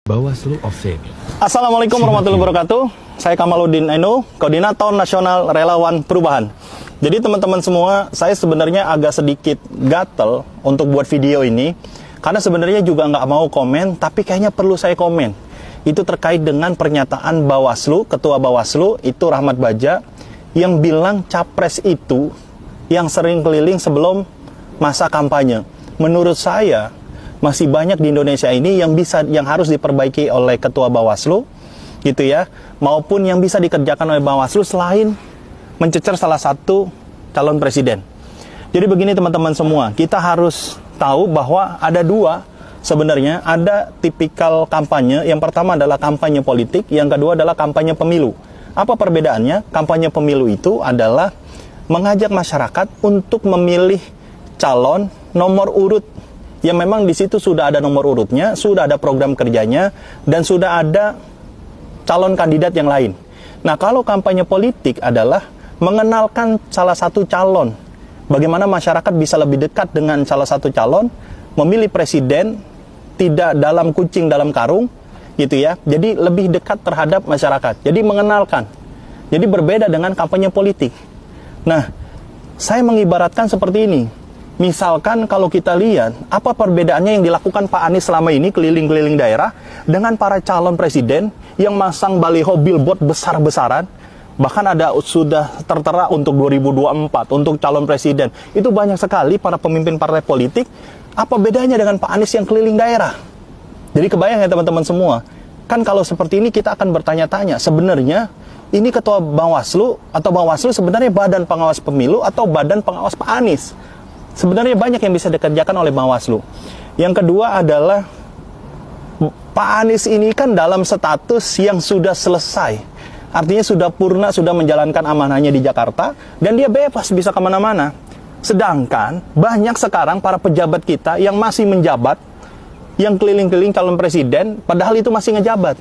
Bawaslu Offset. Assalamualaikum warahmatullahi wabarakatuh. Saya Kamaluddin Eno, Koordinator Nasional Relawan Perubahan. Jadi teman-teman semua, saya sebenarnya agak sedikit gatel untuk buat video ini, karena sebenarnya juga nggak mau komen, tapi kayaknya perlu saya komen. Itu terkait dengan pernyataan Bawaslu, Ketua Bawaslu, itu Rahmat Baja, yang bilang capres itu yang sering keliling sebelum masa kampanye. Menurut saya, masih banyak di Indonesia ini yang harus diperbaiki oleh Ketua Bawaslu, gitu ya, maupun yang bisa dikerjakan oleh Bawaslu selain mencecer salah satu calon presiden. Jadi begini teman-teman semua, kita harus tahu bahwa ada dua sebenarnya, ada tipikal kampanye. Yang pertama adalah kampanye politik, yang kedua adalah kampanye pemilu. Apa perbedaannya? Kampanye pemilu itu adalah mengajak masyarakat untuk memilih calon nomor urut yang memang di situ sudah ada nomor urutnya, sudah ada program kerjanya, dan sudah ada calon kandidat yang lain. Nah, kalau kampanye politik adalah mengenalkan salah satu calon. Bagaimana masyarakat bisa lebih dekat dengan salah satu calon, memilih presiden, tidak dalam kucing dalam karung, gitu ya. Jadi lebih dekat terhadap masyarakat. Jadi mengenalkan. Jadi berbeda dengan kampanye politik. Nah, saya mengibaratkan seperti ini. Misalkan kalau kita lihat, apa perbedaannya yang dilakukan Pak Anies selama ini keliling-keliling daerah dengan para calon presiden yang masang baliho billboard besar-besaran, bahkan ada sudah tertera untuk 2024, untuk calon presiden. Itu banyak sekali para pemimpin partai politik. Apa bedanya dengan Pak Anies yang keliling daerah? Jadi kebayang ya teman-teman semua. Kan kalau seperti ini kita akan bertanya-tanya, sebenarnya ini Ketua Bawaslu atau Bawaslu sebenarnya badan pengawas pemilu atau badan pengawas Pak Anies? Sebenarnya banyak yang bisa dikerjakan oleh Bawaslu. Yang kedua adalah Pak Anies ini kan dalam status yang sudah selesai. Artinya sudah purna, sudah menjalankan amanahnya di Jakarta, dan dia bebas bisa kemana-mana. Sedangkan banyak sekarang para pejabat kita yang masih menjabat, yang keliling-keliling calon presiden, padahal itu masih ngejabat.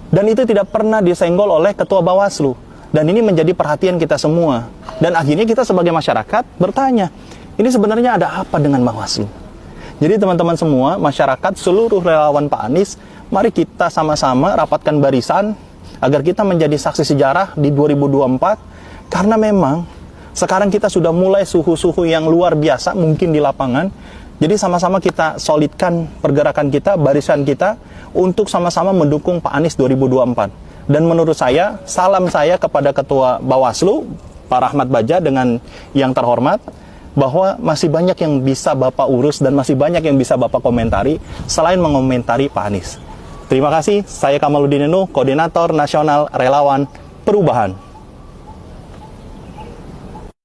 Dan itu tidak pernah disenggol oleh Ketua Bawaslu. Dan ini menjadi perhatian kita semua. Dan akhirnya kita sebagai masyarakat bertanya, ini sebenarnya ada apa dengan Bawaslu? Jadi teman-teman semua, masyarakat, seluruh relawan Pak Anies, mari kita sama-sama rapatkan barisan agar kita menjadi saksi sejarah di 2024. Karena memang sekarang kita sudah mulai suhu-suhu yang luar biasa mungkin di lapangan. Jadi sama-sama kita solidkan pergerakan kita, barisan kita, untuk sama-sama mendukung Pak Anies 2024. Dan menurut saya, salam saya kepada Ketua Bawaslu, Pak Rahmat Baja dengan yang terhormat, bahwa masih banyak yang bisa Bapak urus dan masih banyak yang bisa Bapak komentari selain mengomentari Pak Anies. Terima kasih, saya Kamaluddin Eno, Koordinator Nasional Relawan Perubahan.